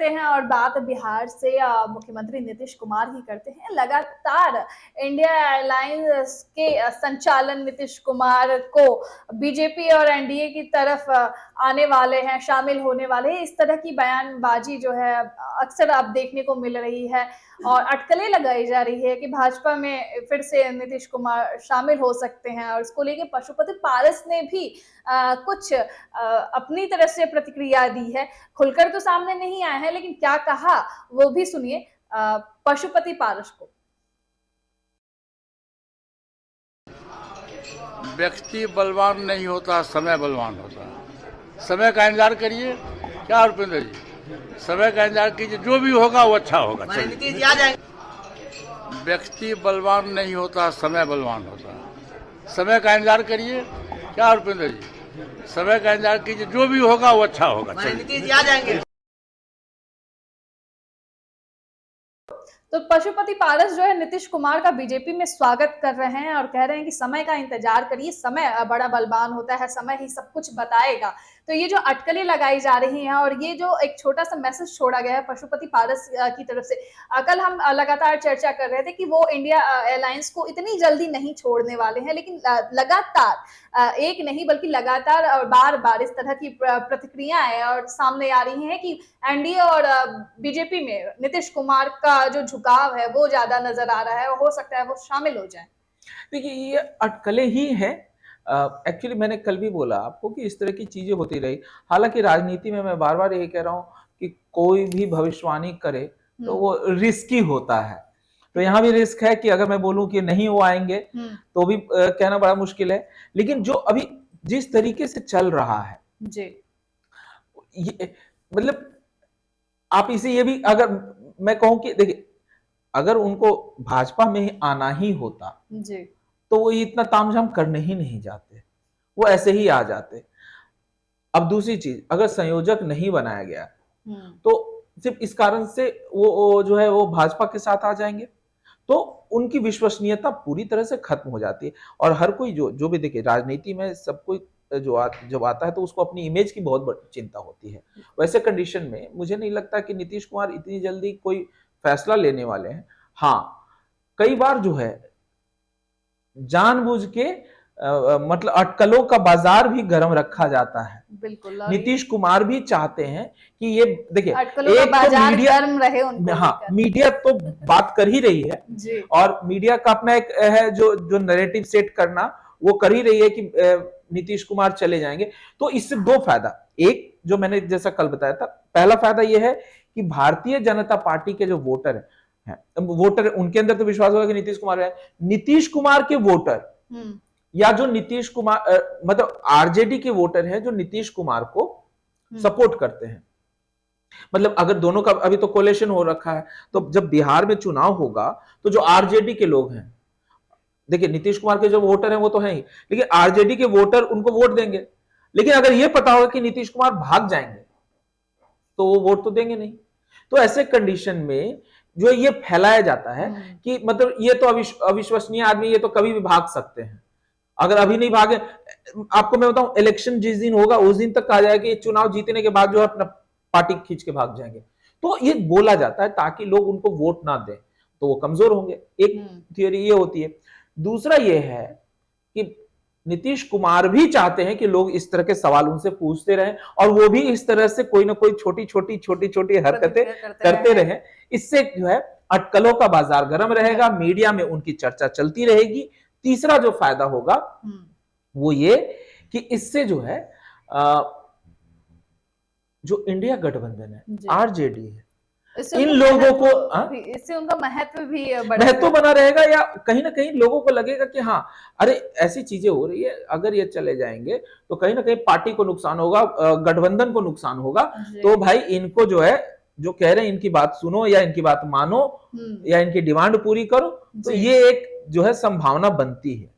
करते हैं और बात बिहार से मुख्यमंत्री नीतीश कुमार ही करते हैं। लगातार इंडिया एयरलाइंस के संचालन नीतीश कुमार को बीजेपी और एनडीए की तरफ आने वाले हैं, शामिल होने वाले हैं, इस तरह की बयानबाजी जो है अक्सर अब देखने को मिल रही है और अटकलें लगाई जा रही है कि भाजपा में फिर से नीतीश कुमार शामिल हो सकते हैं। और इसको लेकर पशुपति पारस ने भी कुछ अपनी तरफ से प्रतिक्रिया दी है। खुलकर तो सामने नहीं आया है, लेकिन क्या कहा वो भी सुनिए पशुपति पारस को। व्यक्ति बलवान नहीं होता, समय बलवान होता है। समय का इंतजार करिए। क्या रुपेंद्र जी, समय का इंतजार कीजिए, जो भी होगा वो अच्छा होगा। व्यक्ति बलवान नहीं होता, समय बलवान होता है। समय का इंतजार करिए। क्या रुपेंद्र जी, समय का इंतजार कीजिए, जो भी होगा वो अच्छा होगा। नीतीश जी आ जाएंगे। तो पशुपति पारस जो है नीतीश कुमार का बीजेपी में स्वागत कर रहे हैं और कह रहे हैं कि समय का इंतजार करिए, समय बड़ा बलवान होता है, समय ही सब कुछ बताएगा। तो ये जो अटकलें लगाई जा रही हैं और ये जो एक छोटा सा मैसेज छोड़ा गया है पशुपति पारस की तरफ से, कल हम लगातार चर्चा कर रहे थे कि वो इंडिया एयरलाइंस को इतनी जल्दी नहीं छोड़ने वाले हैं, लेकिन लगातार एक नहीं बल्कि लगातार और बार बार इस तरह की प्रतिक्रियाएं और सामने आ रही हैं कि एनडीए और बीजेपी में नीतीश कुमार का जो झुकाव है वो ज्यादा नजर आ रहा है और हो सकता है वो शामिल हो जाए। देखिए, ये अटकलें ही हैं। एक्चुअली मैंने कल भी बोला आपको कि इस तरह की चीजें होती रही। हालांकि राजनीति में मैं बार बार यही कह रहा हूं कि कोई भी भविष्यवाणी करे तो वो रिस्की होता है। तो यहाँ भी रिस्क है कि अगर मैं बोलूं कि नहीं वो आएंगे तो भी कहना बड़ा मुश्किल है। लेकिन जो अभी जिस तरीके से चल रहा है जी, ये मतलब आप इसे ये भी अगर मैं कहूं कि देखिए, अगर उनको भाजपा में आना ही होता जी, तो वो इतना तामझाम करने ही नहीं जाते, वो ऐसे ही आ जाते। अब दूसरी चीज, अगर संयोजक नहीं बनाया गया तो सिर्फ इस कारण से वो जो है वो भाजपा के साथ आ जाएंगे तो उनकी विश्वसनीयता पूरी तरह से खत्म हो जाती है। और हर कोई जो भी देखिए, राजनीति में सब कोई जब आता है तो उसको अपनी इमेज की बहुत बड़ी चिंता होती है। वैसे कंडीशन में मुझे नहीं लगता कि नीतीश कुमार इतनी जल्दी कोई फैसला लेने वाले हैं। हाँ, कई बार जो है जानबूझ के मतलब अटकलों का बाजार भी गर्म रखा जाता है। बिल्कुल। नीतीश कुमार भी चाहते हैं कि ये देखिए, अटकलों का बाजार गर्म रहे उनको। हाँ, मीडिया तो बात कर ही रही है जी। और मीडिया का अपना एक है जो नैरेटिव सेट करना वो कर ही रही है कि नीतीश कुमार चले जाएंगे। तो इससे दो फायदा, एक जो मैंने जैसा कल बताया था, पहला फायदा यह है कि भारतीय जनता पार्टी के जो वोटर है वोटर उनके अंदर तो विश्वास होगा कि नीतीश कुमार है। नीतीश कुमार के वोटर या जो नीतीश कुमार मतलब आरजेडी के वोटर हैं जो नीतीश कुमार को सपोर्ट करते हैं, मतलब अगर दोनों का अभी तो कोलेशन हो रखा है, तो जब बिहार में चुनाव होगा तो जो आरजेडी के लोग हैं, देखिए नीतीश कुमार के जो वोटर हैं वो तो हैं ही, लेकिन आरजेडी के वोटर उनको वोट देंगे। लेकिन अगर ये पता होगा कि नीतीश कुमार भाग जाएंगे तो वो वोट तो देंगे नहीं। तो ऐसे कंडीशन में जो ये फैलाया जाता है कि मतलब ये तो अविश्वसनीय आदमी, ये तो कभी भी भाग सकते हैं। अगर अभी नहीं भागे, आपको मैं बताऊं, इलेक्शन जिस दिन होगा उस दिन तक कहा जाएगा कि चुनाव जीतने के बाद जो है अपना पार्टी खींच के भाग जाएंगे। तो ये बोला जाता है ताकि लोग उनको वोट ना दें तो वो कमजोर होंगे। एक थियोरी ये होती है। दूसरा ये है कि नीतीश कुमार भी चाहते हैं कि लोग इस तरह के सवाल उनसे पूछते रहें और वो भी इस तरह से कोई ना कोई छोटी छोटी हरकतें करते रहें। इससे जो है अटकलों का बाजार गर्म रहेगा, मीडिया में उनकी चर्चा चलती रहेगी। तीसरा जो फायदा होगा वो ये कि इससे जो है जो इंडिया गठबंधन है, आरजेडी है, इन लोगों को इससे उनका महत्व भी महत्व बना रहेगा, या कहीं ना कहीं लोगों को लगेगा कि हाँ, अरे ऐसी चीजें हो रही है, अगर ये चले जाएंगे तो कहीं ना कहीं पार्टी को नुकसान होगा, गठबंधन को नुकसान होगा। तो भाई इनको जो है, जो कह रहे हैं इनकी बात सुनो या इनकी बात मानो या इनकी डिमांड पूरी करो। तो ये एक जो है संभावना बनती है।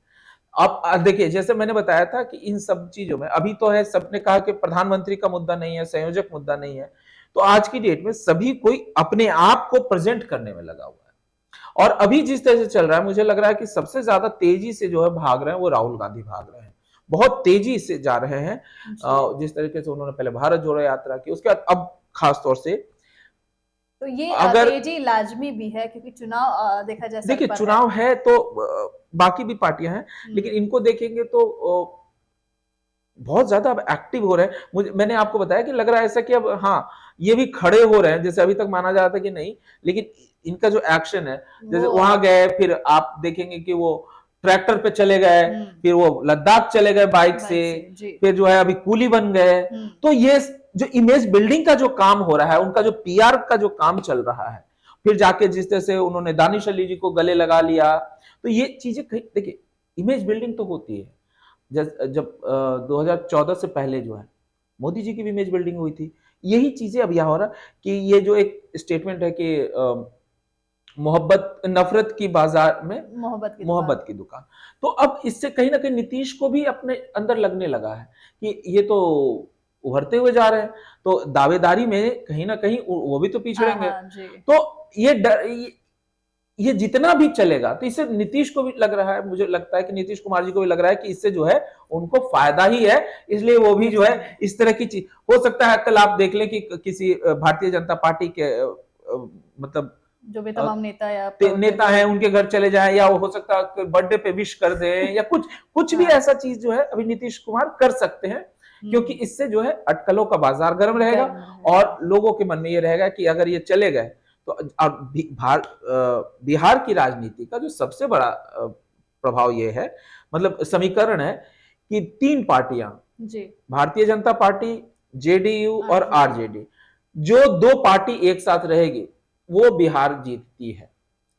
अब देखिए, जैसे मैंने बताया था कि इन सब चीजों में अभी तो है, सबने कहा कि प्रधानमंत्री का मुद्दा नहीं है, संयोजक मुद्दा नहीं है। तो आज की डेट में सभी कोई अपने आप को प्रेजेंट करने में लगा हुआ है। और अभी जिस तरह से चल रहा है, मुझे लग रहा है कि सबसे ज्यादा तेजी से जो है भाग रहे हैं वो राहुल गांधी भाग रहे हैं, बहुत तेजी से जा रहे हैं। जिस तरीके से उन्होंने पहले भारत जोड़ो यात्रा की, उसके बाद अब खासतौर से तो ये अगर तेजी लाजमी भी है क्योंकि चुनाव देखा जाए सर देखिए, पर है। चुनाव है तो बाकी भी पार्टियां हैं, लेकिन इनको देखेंगे तो बहुत ज्यादा अब एक्टिव हो रहे हैं। मैंने आपको बताया कि लग रहा है ऐसा कि अब हाँ, ये भी खड़े हो रहे हैं, जैसे अभी तक माना जा रहा था कि नहीं, लेकिन इनका जो एक्शन है, जैसे वो वहां गए, फिर आप देखेंगे कि वो ट्रैक्टर पे चले गए, फिर वो लद्दाख चले गए बाइक से, जी। फिर जो है अभी कूली बन गए। तो ये जो इमेज बिल्डिंग का जो काम हो रहा है, उनका जो पीआर का जो काम चल रहा है, फिर जाके जिस तरह से उन्होंने दानिश अली जी को गले लगा लिया, तो ये चीजें देखिए, इमेज बिल्डिंग तो होती है। जब 2014 से पहले जो है मोदी जी की भी इमेज बिल्डिंग हुई थी, यही चीजें अब यहां हो रहा कि ये जो एक स्टेटमेंट है कि मोहब्बत नफरत की बाजार में मोहब्बत की दुकान, तो अब इससे कहीं ना कहीं नीतीश को भी अपने अंदर लगने लगा है कि ये तो उभरते हुए जा रहे हैं, तो दावेदारी में कहीं ना कहीं वो भी तो पिछड़ेंगे। तो ये जितना भी चलेगा, तो इससे नीतीश को भी लग रहा है, मुझे लगता है कि नीतीश कुमार जी को भी लग रहा है कि इससे जो है उनको फायदा ही है, इसलिए वो भी जो है इस तरह की चीज हो सकता है। कल आप देख लें कि किसी भारतीय जनता पार्टी के मतलब जो भी तमाम नेता है उनके घर चले जाए, या वो हो सकता है बर्थडे पे विश कर दे, या कुछ भी ऐसा चीज जो है अभी नीतीश कुमार कर सकते हैं, क्योंकि इससे जो है अटकलों का बाजार गर्म रहेगा और लोगों के मन में ये रहेगा कि अगर ये चले गए तो बिहार की राजनीति का जो सबसे बड़ा प्रभाव ये है, मतलब समीकरण है कि 3 पार्टियां, भारतीय जनता पार्टी, जेडीयू और आरजेडी, जो 2 पार्टी एक साथ रहेगी वो बिहार जीतती है।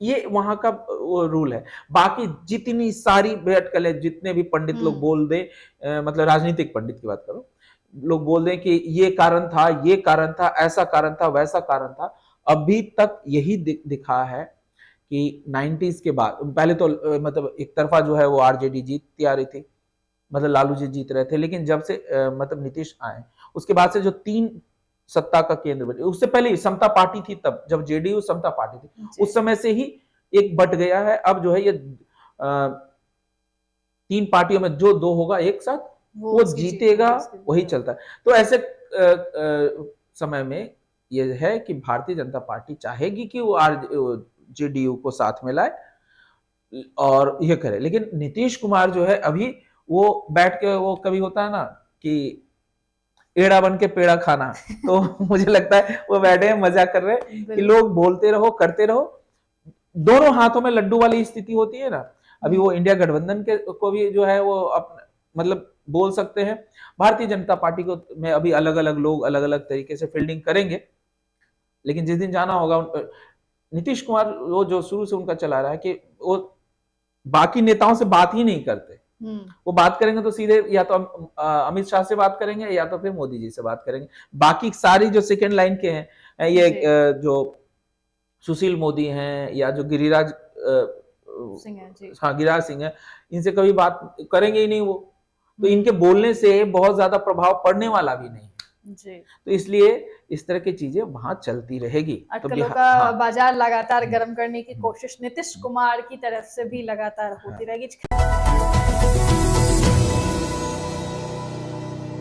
ये वहां का वो रूल है। बाकी जितनी सारी बैठकलें, जितने भी पंडित लोग बोल दे, मतलब राजनीतिक पंडित की बात करो, लोग बोल दें कि ये कारण था, ये कारण था, ऐसा कारण था, वैसा कारण था, अभी तक यही दिखा है कि 90s के बाद, पहले तो मतलब एक तरफा जो है वो आरजेडी जीतती आ रही थी, मतलब लालू जी जीत रहे थे, लेकिन जब से मतलब नीतीश आए उसके बाद से जो 3 सत्ता का केंद्र बने, उससे पहले समता पार्टी थी, तब जब जेडीयू समता पार्टी थी उस समय से ही एक बट गया है। अब जो है ये 3 पार्टियों में जो 2 होगा एक साथ वो जीतेगा, वही चलता है। तो ऐसे समय में ये है कि भारतीय जनता पार्टी चाहेगी कि वो जेडीयू को साथ में लाए और ये करे, लेकिन नीतीश कुमार जो है अभी वो बैठ के, वो कभी होता है ना कि एड़ा बन के पेड़ा खाना, तो मुझे लगता है वो बैठे हैं, मजा कर रहे हैं कि लोग बोलते रहो, करते रहो, दोनों हाथों में लड्डू वाली स्थिति होती है ना। अभी वो इंडिया गठबंधन के को भी जो है वो मतलब बोल सकते हैं, भारतीय जनता पार्टी को में अभी अलग अलग लोग अलग अलग तरीके से फील्डिंग करेंगे, लेकिन जिस दिन जाना होगा, नीतीश कुमार वो जो शुरू से उनका चला रहा है कि वो बाकी नेताओं से बात ही नहीं करते, वो बात करेंगे तो सीधे या तो अमित शाह से बात करेंगे या तो फिर मोदी जी से बात करेंगे। बाकी सारी जो सेकेंड लाइन के हैं, ये जो सुशील मोदी हैं या जो गिरिराज गिरिराज सिंह है, इनसे कभी बात करेंगे ही नहीं वो, तो इनके बोलने से बहुत ज्यादा प्रभाव पड़ने वाला भी नहीं है। तो इसलिए इस तरह की चीजें वहां चलती रहेगी। अटकलों का बाजार लगातार गर्म करने की कोशिश नीतीश कुमार की तरफ से भी लगातार होती रहेगी।